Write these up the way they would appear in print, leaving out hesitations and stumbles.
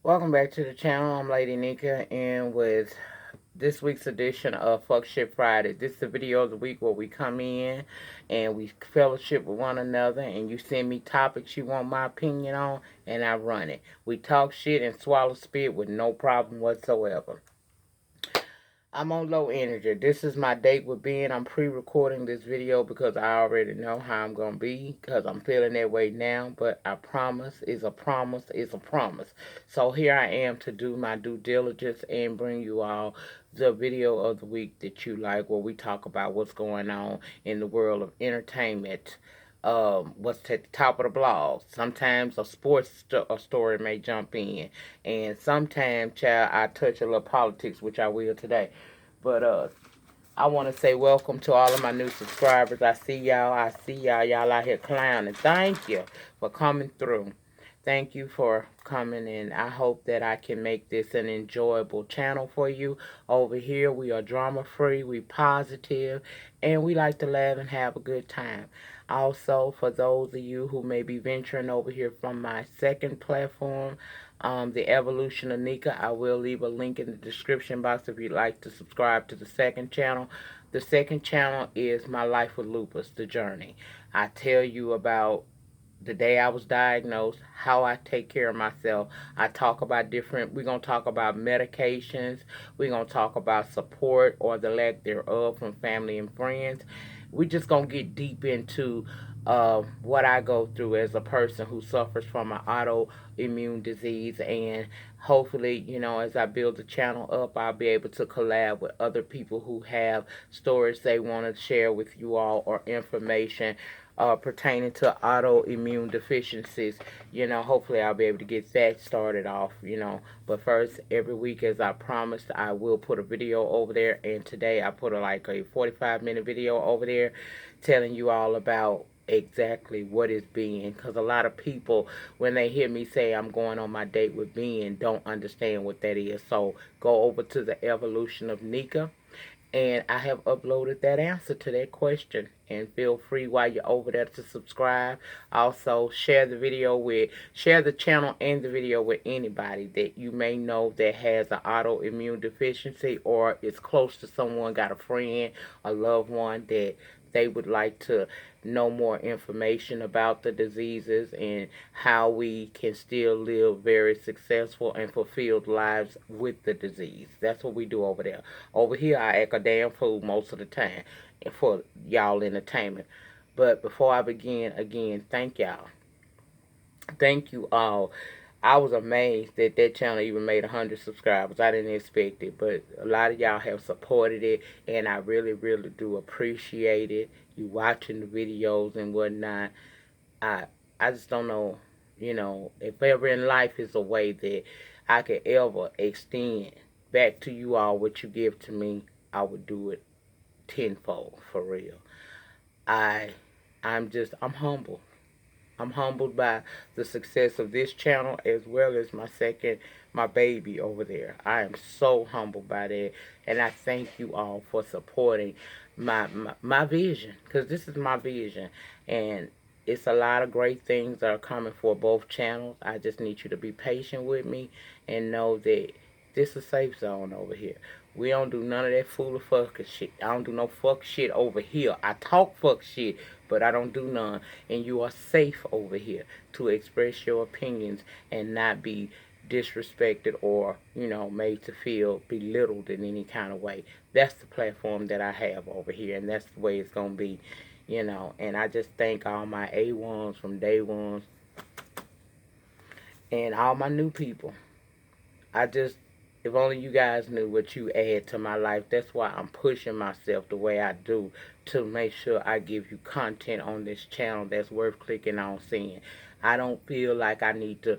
Welcome back to the channel. I'm Lady Nika, and with this week's edition of Fuck Shit Friday, this is the video of the week where we come in and we fellowship with one another, and you send me topics you want my opinion on, and I run it. We talk shit and swallow spit with no problem whatsoever. I'm on low energy. This is my date with Ben. I'm pre-recording this video because I already know how I'm going to be because I'm feeling that way now. But I promise is a promise is a promise. So here I am to do my due diligence and bring you all the video of the week that you like, where we talk about what's going on in the world of entertainment. What's at the top of the blog. Sometimes a a story may jump in, and sometimes, child, I touch a little politics, which I will today. But I want to say welcome to all of my new subscribers. I see y'all. I see y'all. Y'all out here clowning. Thank you for coming through. Thank you for coming in. I hope that I can make this an enjoyable channel for you. Over here, we are drama free, we positive, and we like to laugh and have a good time. Also, for those of you who may be venturing over here from my second platform, The Evolution of Nika, I will leave a link in the description box if you'd like to subscribe to the second channel. The second channel is My Life with Lupus, The Journey. I tell you about the day I was diagnosed, how I take care of myself. I talk about we're going to talk about medications. We're going to talk about support or the lack thereof from family and friends. We're just going to get deep into what I go through as a person who suffers from an autoimmune disease. And hopefully, as I build the channel up, I'll be able to collab with other people who have stories they want to share with you all or information pertaining to autoimmune deficiencies. Hopefully I'll be able to get that started off. But first, every week, as I promised, I will put a video over there. And today I put like a 45-minute video over there telling you all about exactly what is being, because a lot of people, when they hear me say I'm going on my date with Ben, don't understand what that is. So go over to the Evolution of Nika, and I have uploaded that answer to that question. And feel free while you're over there to subscribe. Also, share the channel and the video with anybody that you may know that has an autoimmune deficiency or is close to someone, got a friend, a loved one that they would like to know more information about the diseases and how we can still live very successful and fulfilled lives with the disease. That's what we do over there. Over here, I act a damn fool most of the time for y'all entertainment. But before I begin, again, thank y'all. Thank you all. I was amazed that that channel even made 100 subscribers. I didn't expect it, but a lot of y'all have supported it, and I really, really do appreciate it. You watching the videos and whatnot. I I just don't know, if ever in life is a way that I could ever extend back to you all what you give to me, I would do it tenfold for real. I I'm humble. I'm humbled by the success of this channel as well as my baby over there. I am so humbled by that, and I thank you all for supporting my vision, because this is my vision, and it's a lot of great things that are coming for both channels. I just need you to be patient with me and know that this is a safe zone over here. We don't do none of that fool or fuck shit. I don't do no fuck shit over here. I talk fuck shit, but I don't do none. And you are safe over here to express your opinions and not be disrespected or, made to feel belittled in any kind of way. That's the platform that I have over here, and that's the way it's going to be. And I just thank all my A1s from day ones and all my new people. I just, if only you guys knew what you add to my life. That's why I'm pushing myself the way I do, to make sure I give you content on this channel that's worth clicking on seeing. I don't feel like I need to,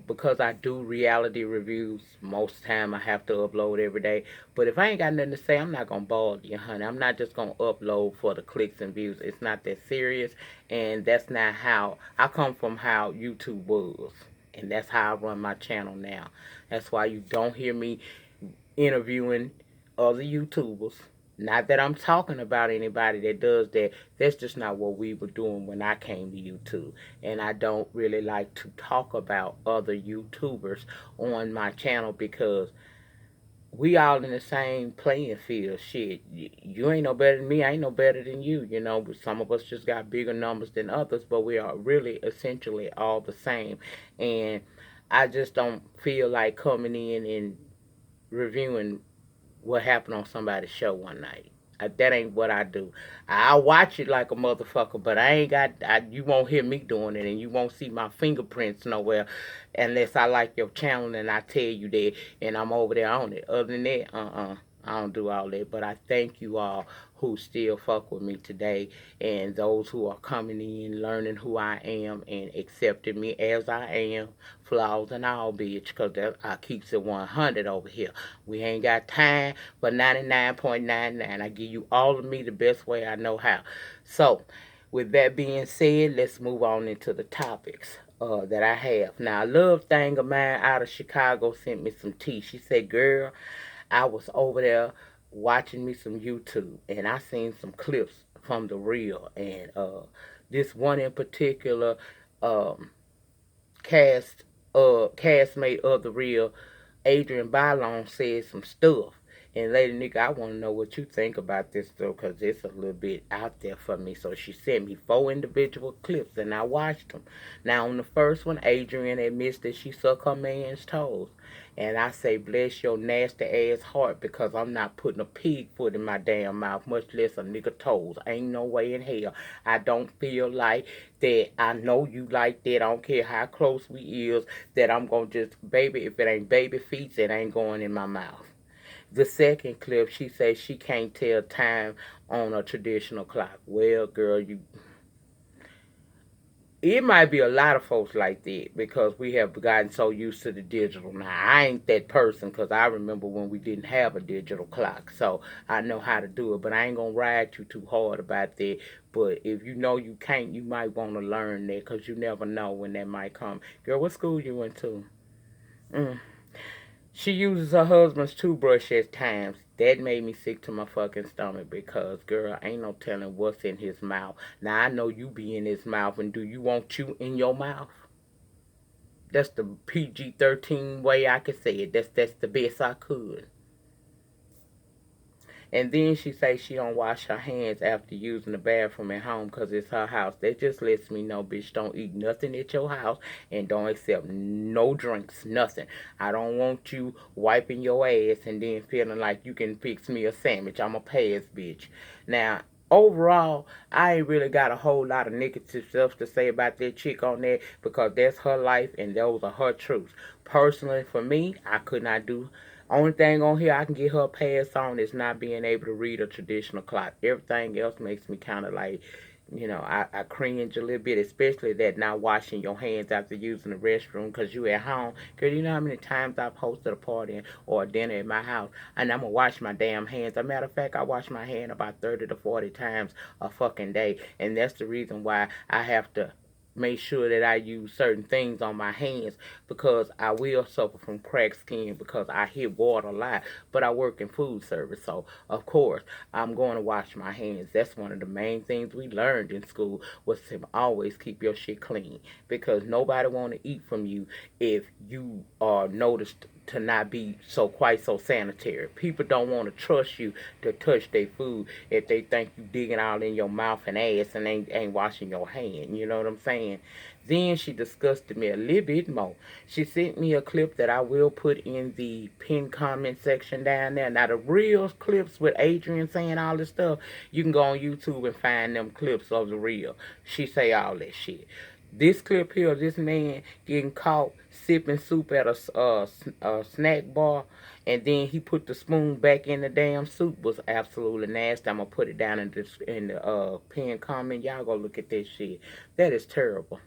because I do reality reviews. Most of the time I have to upload every day. But if I ain't got nothing to say, I'm not going to bother you, honey. I'm not just going to upload for the clicks and views. It's not that serious. And that's not how, I come from how YouTube was. And that's how I run my channel now. That's why you don't hear me interviewing other YouTubers. Not that I'm talking about anybody that does that. That's just not what we were doing when I came to YouTube. And I don't really like to talk about other YouTubers on my channel because we all in the same playing field. Shit, you ain't no better than me. I ain't no better than you. You know, some of us just got bigger numbers than others, but we are really essentially all the same. And I just don't feel like coming in and reviewing what happened on somebody's show one night. That ain't what I do. I watch it like a motherfucker, but I ain't got. You won't hear me doing it, and you won't see my fingerprints nowhere, unless I like your channel and I tell you that, and I'm over there on it. Other than that, I don't do all that. But I thank you all who still fuck with me today, and those who are coming in, learning who I am, and accepting me as I am, flaws and all, bitch. Cause I keeps it 100 over here. We ain't got time for 99.99. I give you all of me the best way I know how. So, with that being said, let's move on into the topics that I have. Now, a love thing of mine out of Chicago sent me some tea. She said, girl, I was over there watching me some YouTube and I seen some clips from the real. And this one in particular, um, castmate of the real, Adrienne Bailon, said some stuff. And Lady Nick, I want to know what you think about this though, because it's a little bit out there for me. So she sent me 4 individual clips, and I watched them. Now on the first one, Adrienne admits that she sucked her man's toes. And I say, bless your nasty ass heart, because I'm not putting a pig foot in my damn mouth, much less a nigga toes. Ain't no way in hell. I don't feel like that. I know you like that. I don't care how close we is, that I'm going to just, baby, if it ain't baby feet, it ain't going in my mouth. The second clip, she says she can't tell time on a traditional clock. Well, girl, it might be a lot of folks like that because we have gotten so used to the digital. Now, I ain't that person because I remember when we didn't have a digital clock. So I know how to do it, but I ain't going to ride you too hard about that. But if you know you can't, you might want to learn that because you never know when that might come. Girl, what school you went to? Mm. She uses her husband's toothbrush at times. That made me sick to my fucking stomach because, girl, ain't no telling what's in his mouth. Now, I know you be in his mouth, and do you want you in your mouth? That's the PG-13 way I could say it. That's the best I could. And then she say she don't wash her hands after using the bathroom at home because it's her house. That just lets me know, bitch, don't eat nothing at your house and don't accept no drinks, nothing. I don't want you wiping your ass and then feeling like you can fix me a sandwich. I'm a pass, bitch. Now, overall, I ain't really got a whole lot of negative stuff to say about that chick on there because that's her life and those are her truths. Personally, for me, I could not do. Only thing on here I can get her a pass on is not being able to read a traditional clock. Everything else makes me kind of like, I cringe a little bit, especially that not washing your hands after using the restroom because you at home. Because you know how many times I've hosted a party or a dinner at my house and I'm going to wash my damn hands. As a matter of fact, I wash my hand about 30 to 40 times a fucking day. And that's the reason why I have to make sure that I use certain things on my hands because I will suffer from cracked skin because I hit water a lot, but I work in food service, so of course I'm going to wash my hands. That's one of the main things we learned in school was to always keep your shit clean because nobody want to eat from you if you are noticed to not be quite so sanitary. People don't want to trust you to touch their food if they think you digging all in your mouth and ass and ain't washing your hand. You know what I'm saying? Then she disgusted me a little bit more. She sent me a clip that I will put in the pinned comment section down there. Now the real clips with Adrienne saying all this stuff, you can go on YouTube and find them clips of the real. She say all that shit. This clip here, this man getting caught sipping soup at a snack bar, and then he put the spoon back in the damn soup was absolutely nasty. I'm gonna put it down in the pinned comment. Y'all go look at this shit. That is terrible.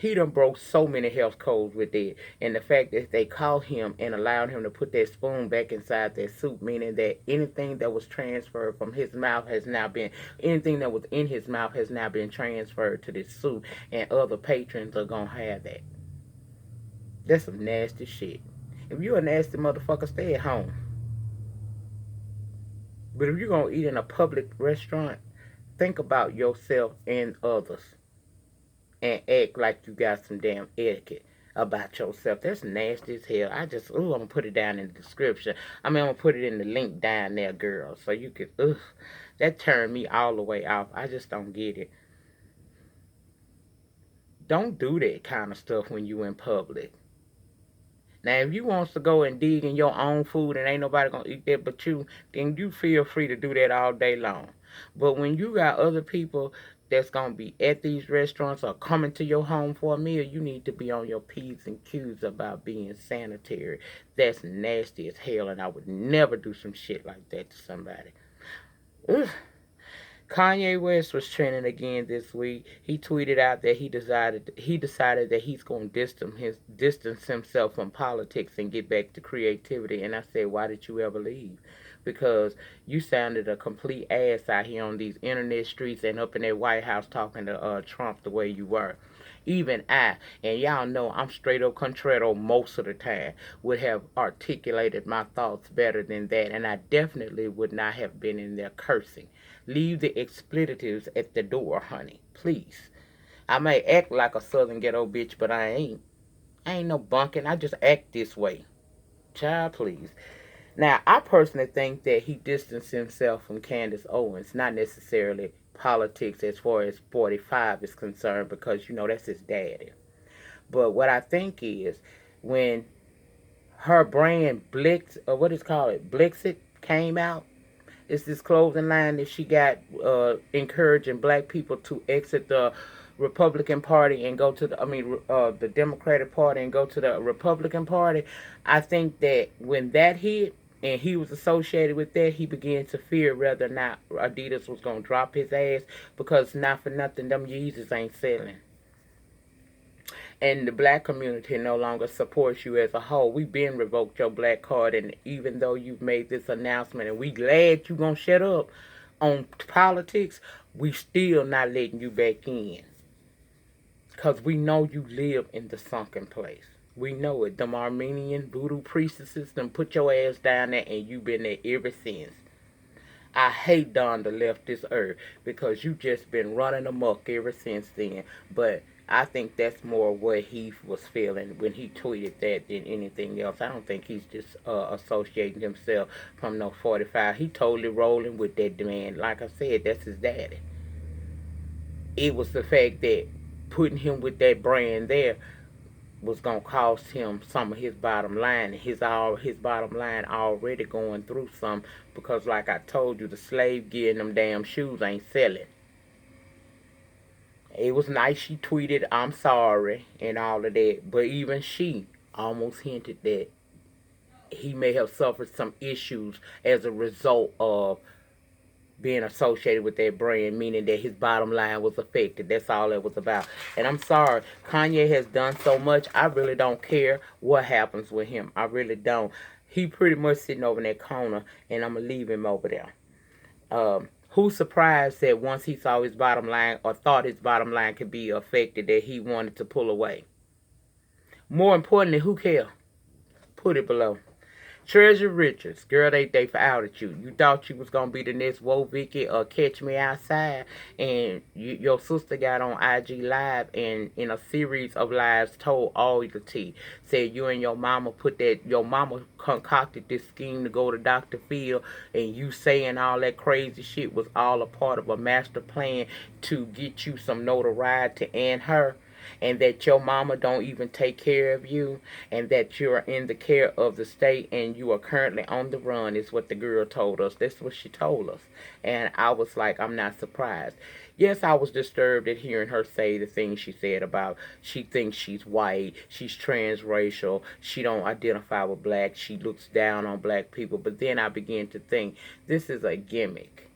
He done broke so many health codes with that. And the fact that they caught him and allowed him to put that spoon back inside that soup, meaning that anything that was transferred from his mouth has now been, anything that was in his mouth has now been transferred to this soup, and other patrons are gonna have that. That's some nasty shit. If you a nasty motherfucker, stay at home. But if you're going to eat in a public restaurant, think about yourself and others and act like you got some damn etiquette about yourself. That's nasty as hell. I'm gonna put it down in the description. I'm gonna put it in the link down there, girl, so you could, that turned me all the way off. I just don't get it. Don't do that kind of stuff when you in public. Now, if you wants to go and dig in your own food and ain't nobody gonna eat that but you, then you feel free to do that all day long. But when you got other people that's gonna be at these restaurants or coming to your home for a meal, you need to be on your P's and Q's about being sanitary. That's nasty as hell, and I would never do some shit like that to somebody. Ugh. Kanye West was trending again this week. He tweeted out that he decided that he's going to distance himself from politics and get back to creativity. And I said, why did you ever leave? Because you sounded a complete ass out here on these internet streets and up in that White House talking to Trump the way you were. Even I, and y'all know I'm straight up contrario most of the time, would have articulated my thoughts better than that, and I definitely would not have been in there cursing. Leave the expletives at the door, honey. Please. I may act like a southern ghetto bitch, but I ain't. I ain't no bunkin'. I just act this way. Child, please. Now, I personally think that he distanced himself from Candace Owens, not necessarily politics as far as 45 is concerned, because, that's his daddy. But what I think is when her brand Blix, or what is it called, Blixit, came out, it's this clothing line that she got encouraging black people to exit the Republican Party and go to the Democratic Party and go to the Republican Party. I think that when that hit and he was associated with that, he began to fear whether or not Adidas was going to drop his ass, because not for nothing, them Yeezys ain't selling. And the black community no longer supports you as a whole. We've been revoked your black card, and even though you've made this announcement and we glad you gonna shut up on politics, we still not letting you back in. Because we know you live in the sunken place. We know it. Them Armenian voodoo priestesses, them put your ass down there, and you been there ever since. I hate Donda left this earth because you just been running amok ever since then. But I think that's more what he was feeling when he tweeted that than anything else. I don't think he's just associating himself from no 45. He totally rolling with that man. Like I said, that's his daddy. It was the fact that putting him with that brand there was gonna cost him some of his bottom line. His bottom line already going through some, because like I told you, the slave gear and them damn shoes ain't selling. It was nice she tweeted I'm sorry and all of that, but even she almost hinted that he may have suffered some issues as a result of being associated with that brand, meaning that his bottom line was affected. That's all it was about. And I'm sorry, Kanye has done so much. I really don't care what happens with him. I really don't. He pretty much sitting over in that corner, and I'm going to leave him over there. Who's surprised that once he saw his bottom line, or thought his bottom line could be affected, that he wanted to pull away? More importantly, who cares? Put it below. Treasure Richards, girl, they outed you. You thought you was gonna be the next Whoa Vicky or Catch Me Outside, and your sister got on IG Live and in a series of lives told all the tea. Said you and your mama concocted this scheme to go to Dr. Phil, and you saying all that crazy shit was all a part of a master plan to get you some notoriety and her, and that your mama don't even take care of you, and that you're in the care of the state and you are currently on the run, is what the girl told us. That's what she told us. And I was like, I'm not surprised. Yes, I was disturbed at hearing her say the things she said about she thinks she's white, she's transracial, she don't identify with black, she looks down on black people. But then I began to think, this is a gimmick.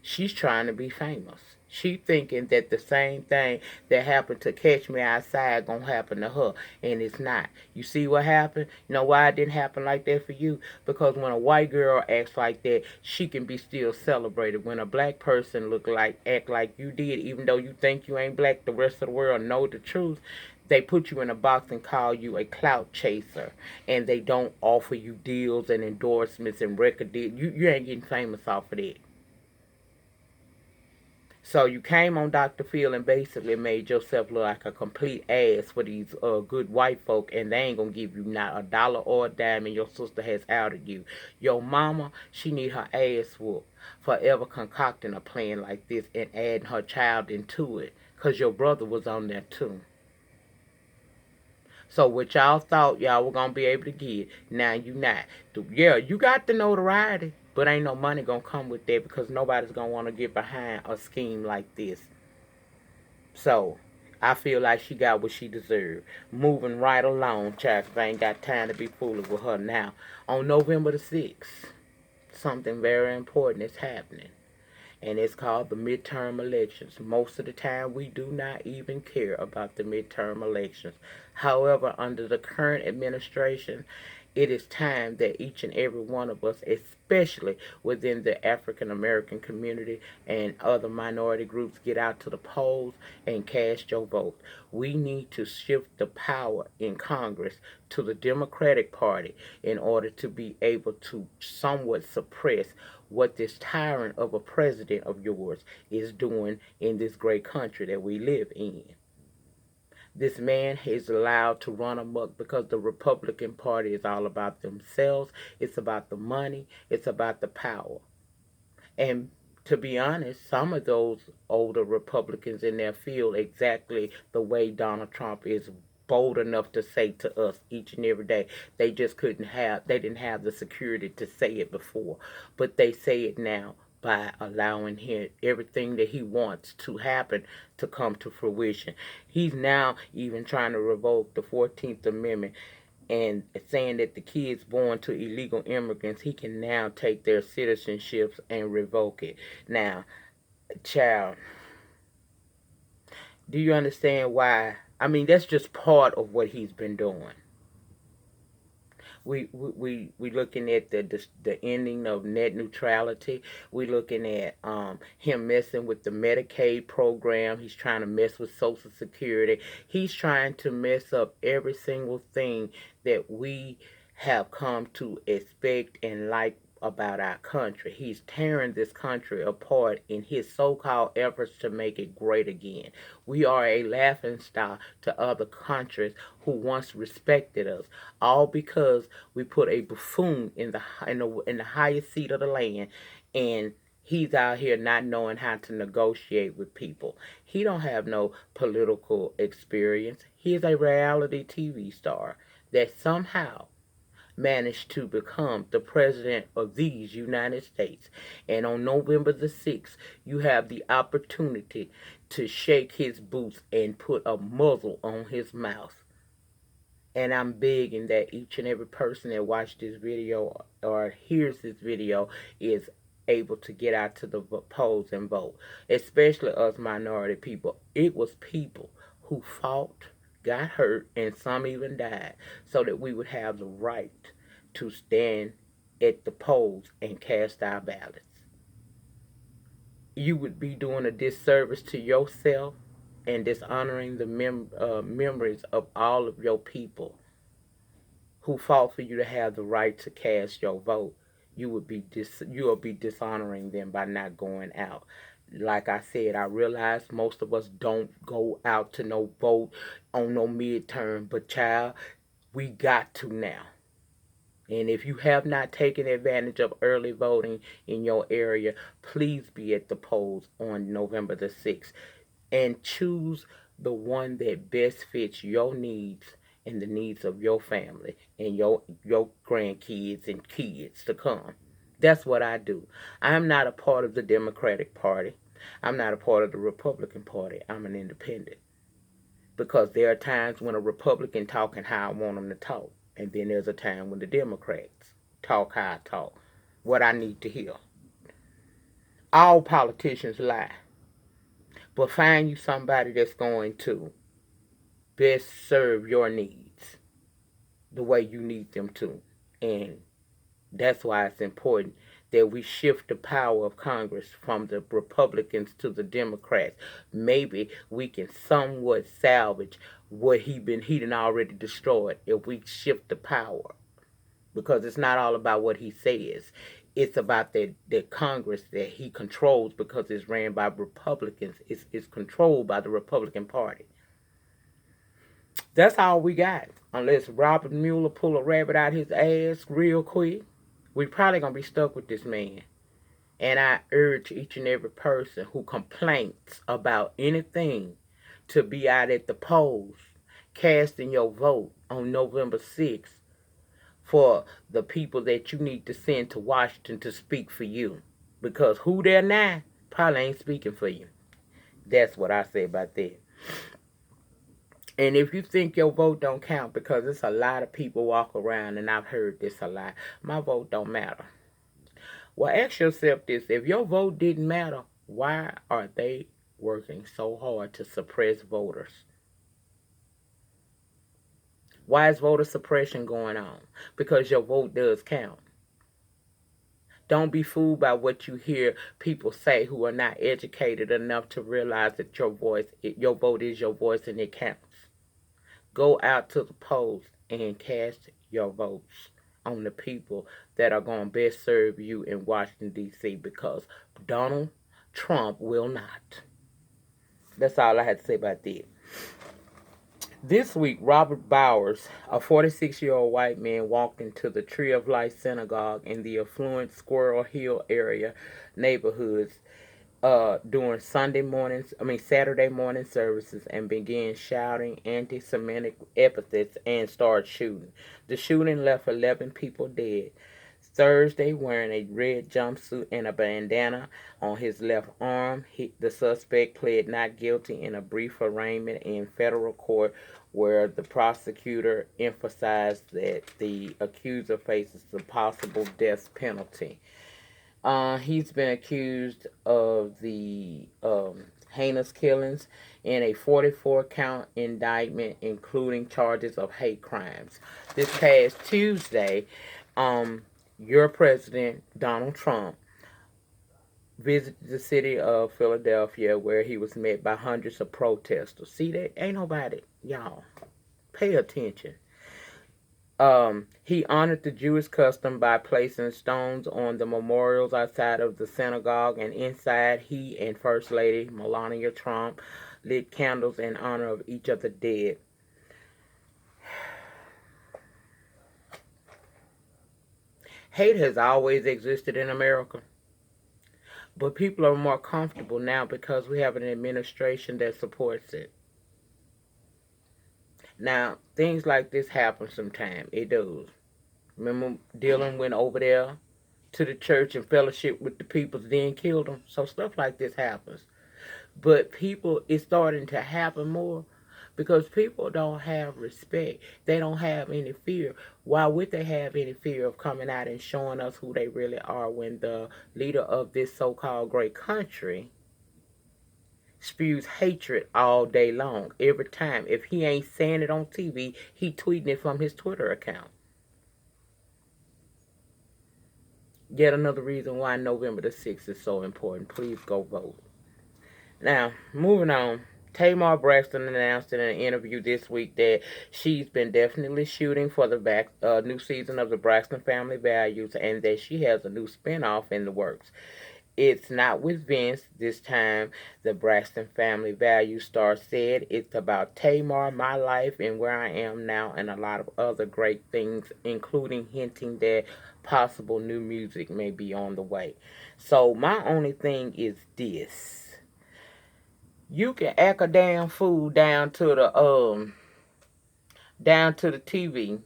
She's trying to be famous. She thinking that the same thing that happened to Catch Me Outside gonna happen to her, and it's not. You see what happened? You know why it didn't happen like that for you? Because when a white girl acts like that, she can be still celebrated. When a black person act like you did, even though you think you ain't black, the rest of the world know the truth. They put you in a box and call you a clout chaser, and they don't offer you deals and endorsements and record deals. You ain't getting famous off of that. So you came on Dr. Phil and basically made yourself look like a complete ass for these good white folk, and they ain't gonna give you not a dollar or a dime, and your sister has outed you. Your mama, she need her ass whooped for ever concocting a plan like this and adding her child into it, cause your brother was on there too. So what y'all thought y'all were gonna be able to get, now you not. Yeah, you got the notoriety, but ain't no money gonna come with that because nobody's gonna want to get behind a scheme like this. So I feel like she got what she deserved. Moving right along, child, 'cause I ain't got time to be fooling with her now. On November the 6th, something very important is happening, and it's called the midterm elections. Most of the time, we do not even care about the midterm elections. However, under the current administration, it is time that each and every one of us, especially within the African American community and other minority groups, get out to the polls and cast your vote. We need to shift the power in Congress to the Democratic Party in order to be able to somewhat suppress what this tyrant of a president of yours is doing in this great country that we live in. This man is allowed to run amok because the Republican Party is all about themselves. It's about the money. It's about the power. And to be honest, some of those older Republicans in there feel exactly the way Donald Trump is bold enough to say to us each and every day. They didn't have the security to say it before, but they say it now by allowing him everything that he wants to happen to come to fruition. He's now even trying to revoke the 14th Amendment and saying that the kids born to illegal immigrants, he can now take their citizenships and revoke it. Now, child, do you understand why? I mean, that's just part of what he's been doing. We looking at the ending of net neutrality. We looking at him messing with the Medicaid program. He's trying to mess with Social Security. He's trying to mess up every single thing that we have come to expect and like about our country. He's tearing this country apart in his so-called efforts to make it great again. We are a laughing stock to other countries who once respected us, all because we put a buffoon in the highest seat of the land, and he's out here not knowing how to negotiate with people. He don't have no political experience. He's a reality TV star that somehow managed to become the president of these United States. And on November the 6th, you have the opportunity to shake his boots and put a muzzle on his mouth. And I'm begging that each and every person that watched this video or hears this video is able to get out to the polls and vote, especially us minority people. It was people who fought, got hurt, and some even died so that we would have the right to stand at the polls and cast our ballots. You would be doing a disservice to yourself and dishonoring the memories of all of your people who fought for you to have the right to cast your vote. You will be dishonoring them by not going out. Like I said, I realize most of us don't go out to no vote on no midterm, but child, we got to now. And if you have not taken advantage of early voting in your area, please be at the polls on November the 6th and choose the one that best fits your needs and the needs of your family and your grandkids and kids to come. That's what I do. I am not a part of the Democratic Party. I'm not a part of the Republican Party. I'm an independent. Because there are times when a Republican talking how I want them to talk. And then there's a time when the Democrats talk how I talk. What I need to hear. All politicians lie. But find you somebody that's going to best serve your needs the way you need them to. And that's why it's important that we shift the power of Congress from the Republicans to the Democrats. Maybe we can somewhat salvage what he done already destroyed if we shift the power. Because it's not all about what he says. It's about the Congress that he controls because it's ran by Republicans. It's controlled by the Republican Party. That's all we got. Unless Robert Mueller pull a rabbit out his ass real quick, we probably gonna be stuck with this man. And I urge each and every person who complains about anything to be out at the polls, casting your vote on November 6th for the people that you need to send to Washington to speak for you. Because who there now probably ain't speaking for you. That's what I say about that. And if you think your vote don't count, because it's a lot of people walk around, and I've heard this a lot, my vote don't matter. Well, ask yourself this. If your vote didn't matter, why are they working so hard to suppress voters? Why is voter suppression going on? Because your vote does count. Don't be fooled by what you hear people say who are not educated enough to realize that your vote is your voice and it counts. Go out to the polls and cast your votes on the people that are going to best serve you in Washington, D.C. because Donald Trump will not. That's all I had to say about that. This week, Robert Bowers, a 46-year-old white man, walked into the Tree of Life synagogue in the affluent Squirrel Hill area neighborhoods during Saturday morning services and began shouting anti-Semitic epithets and started shooting. The shooting left 11 people dead. Thursday, wearing a red jumpsuit and a bandana on his left arm, the suspect pled not guilty in a brief arraignment in federal court where the prosecutor emphasized that the accuser faces the possible death penalty. He's been accused of the heinous killings in a 44-count indictment, including charges of hate crimes. This past Tuesday, your president, Donald Trump, visited the city of Philadelphia where he was met by hundreds of protesters. See, that ain't nobody, y'all, pay attention. He honored the Jewish custom by placing stones on the memorials outside of the synagogue, and inside he and First Lady Melania Trump lit candles in honor of each of the dead. Hate has always existed in America, but people are more comfortable now because we have an administration that supports it. Now, things like this happen sometimes. It does. Remember Dylan went over there to the church and fellowship with the people, then killed them. So stuff like this happens. But people, it's starting to happen more because people don't have respect. They don't have any fear. Why would they have any fear of coming out and showing us who they really are when the leader of this so-called great country spews hatred all day long, every time? If he ain't saying it on TV, he tweeting it from his Twitter account. Yet another reason why November the 6th is so important. Please go vote. Now, moving on. Tamar Braxton announced in an interview this week that she's been definitely shooting for the new season of the Braxton Family Values and that she has a new spinoff in the works. It's not with Vince this time, the Braxton Family Values star said. It's about Tamar, my life, and where I am now, and a lot of other great things, including hinting that possible new music may be on the way. So my only thing is this. You can act a damn fool down to the TV.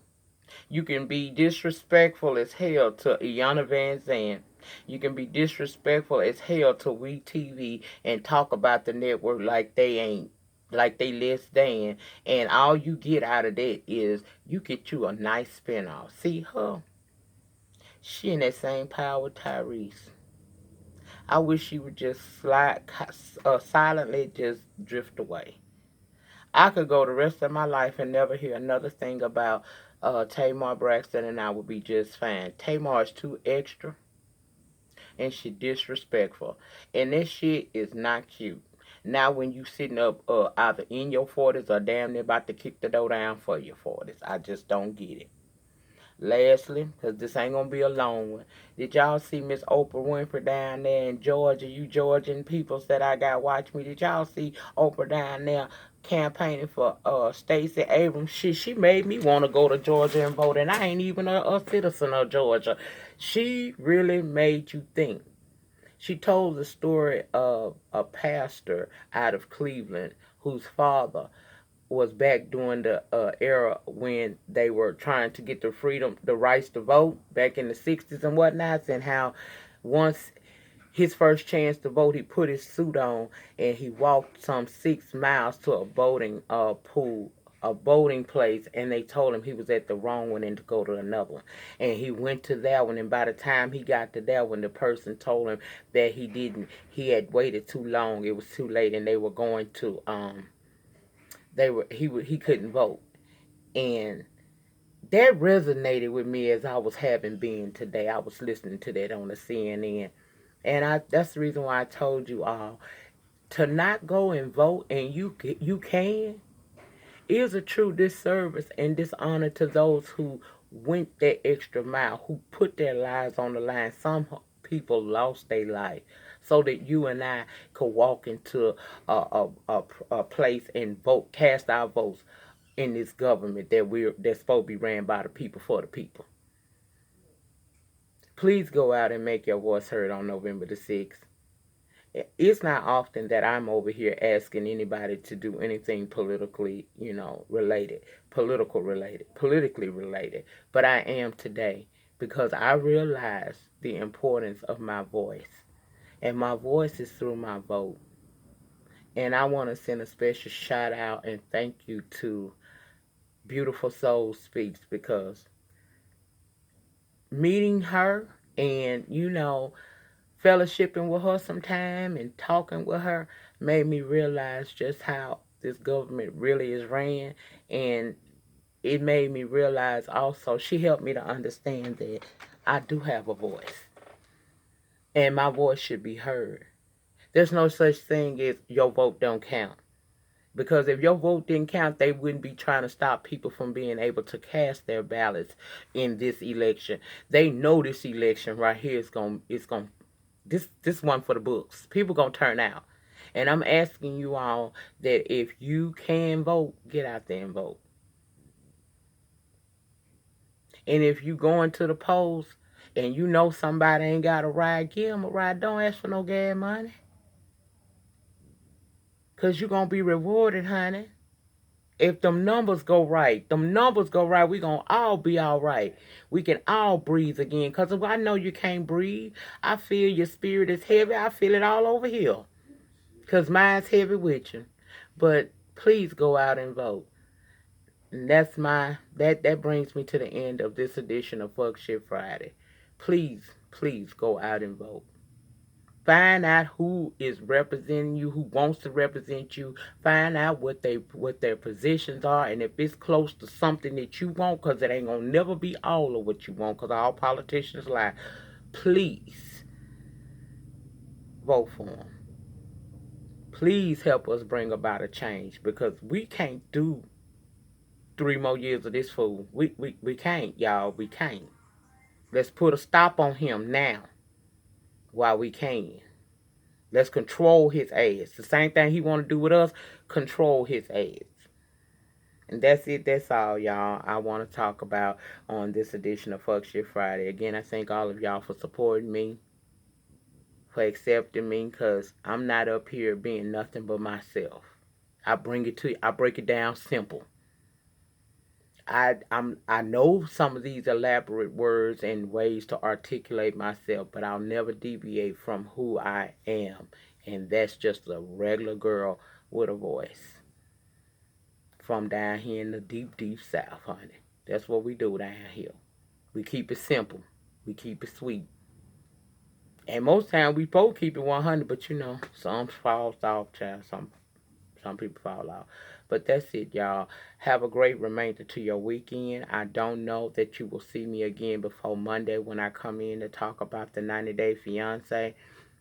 You can be disrespectful as hell to Iyanla Vanzant. You can be disrespectful as hell to WeTV and talk about the network like they less than. And all you get out of that is you get you a nice spinoff. See her? She in that same power with Tyrese. I wish she would just silently just drift away. I could go the rest of my life and never hear another thing about Tamar Braxton, and I would be just fine. Tamar is too extra, and she disrespectful, and this shit is not cute. Now when you sitting up either in your 40s or damn near about to kick the door down for your 40s. I just don't get it. Lastly, because this ain't going to be a long one, did y'all see Miss Oprah Winfrey down there in Georgia? You Georgian peoples that I got watch me. Did y'all see Oprah down there campaigning for Stacey Abrams? She made me want to go to Georgia and vote, and I ain't even a citizen of Georgia. She really made you think. She told the story of a pastor out of Cleveland whose father was back during the era when they were trying to get the freedom, the rights to vote back in the 60s and whatnot, and how once his first chance to vote, he put his suit on and he walked some 6 miles to a voting pool, a voting place, and they told him he was at the wrong one and to go to another one. And he went to that one, and by the time he got to that one, the person told him that he had waited too long, it was too late, and they were going to he couldn't vote. And that resonated with me as I was having been today. I was listening to that on the CNN. And that's the reason why I told you all to not go and vote, and you can, is a true disservice and dishonor to those who went that extra mile, who put their lives on the line. Some people lost their life so that you and I could walk into a place and vote, cast our votes in this government that's supposed to be ran by the people for the people. Please go out and make your voice heard on November the 6th. It's not often that I'm over here asking anybody to do anything politically, politically related, but I am today because I realize the importance of my voice, and my voice is through my vote. And I want to send a special shout out and thank you to Beautiful Soul Speaks, because meeting her and fellowshipping with her sometime and talking with her made me realize just how this government really is ran. And it made me realize also, she helped me to understand that I do have a voice and my voice should be heard. There's no such thing as your vote don't count. Because if your vote didn't count, they wouldn't be trying to stop people from being able to cast their ballots in this election. They know this election right here this one for the books. People gonna turn out. And I'm asking you all that if you can vote, get out there and vote. And if you going to the polls and you know somebody ain't got a ride, give them a ride. Don't ask for no gas money. Because you're going to be rewarded, honey. If them numbers go right, we going to all be all right. We can all breathe again. Because if I know you can't breathe, I feel your spirit is heavy. I feel it all over here. Because mine's heavy with you. But please go out and vote. And that brings me to the end of this edition of Fuck Shit Friday. Please go out and vote. Find out who is representing you, who wants to represent you. Find out what their positions are, and if it's close to something that you want, because it ain't gonna never be all of what you want, because all politicians lie. Please vote for them. Please help us bring about a change, because we can't do 3 more years of this fool. We can't, y'all. We can't. Let's put a stop on him now while we can. Let's control his ass. The same thing he want to do with us, control his ass. And that's it. That's all, y'all, I want to talk about on this edition of Fuck Shit Friday. Again, I thank all of y'all for supporting me, for accepting me, because I'm not up here being nothing but myself. I bring it to you. I break it down simple. I know some of these elaborate words and ways to articulate myself, but I'll never deviate from who I am, and that's just a regular girl with a voice from down here in the deep, deep South, honey. That's what we do down here. We keep it simple. We keep it sweet. And most times we both keep it 100, but some falls off, child. Some people fall off. But that's it, y'all. Have a great remainder to your weekend. I don't know that you will see me again before Monday when I come in to talk about the 90 Day Fiance.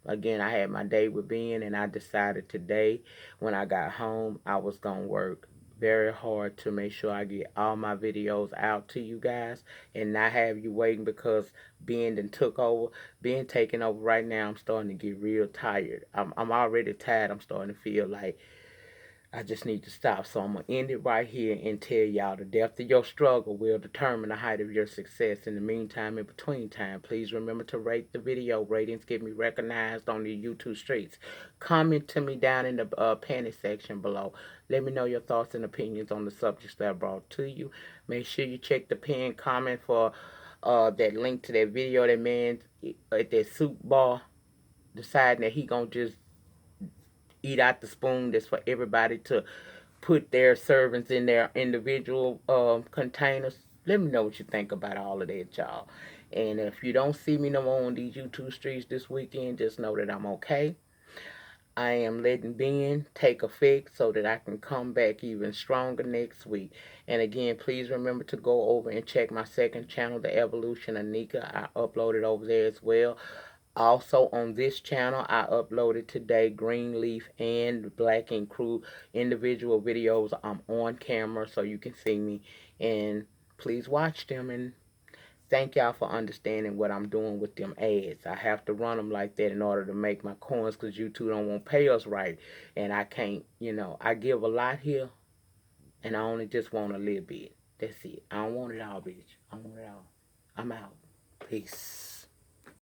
Again, I had my day with Ben, and I decided today when I got home I was going to work very hard to make sure I get all my videos out to you guys and not have you waiting because Ben done took over. Ben taking over right now. I'm starting to get real tired. I'm already tired. I'm starting to feel like I just need to stop. So I'm going to end it right here and tell y'all the depth of your struggle will determine the height of your success. In the meantime, in between time, please remember to rate the video. Ratings get me recognized on the YouTube streets. Comment to me down in the panty section below. Let me know your thoughts and opinions on the subjects that I brought to you. Make sure you check the pinned comment for that link to that video. That man at that soup bar deciding that he gonna just eat out the spoon that's for everybody to put their servings in their individual containers. Let me know what you think about all of that, y'all. And if you don't see me no more on these YouTube streets this weekend, just know that I'm okay. I am letting Ben take effect so that I can come back even stronger next week. And again, please remember to go over and check my second channel, The Evolution of Nika. I uploaded over there as well. Also on this channel, I uploaded today Greenleaf and Black and Crew individual videos. I'm on camera so you can see me. And please watch them and thank y'all for understanding what I'm doing with them ads. I have to run them like that in order to make my coins because YouTube don't want to pay us right. And I can't, I give a lot here and I only just want a little bit. That's it. I don't want it all, bitch. I want it all. I'm out. Peace.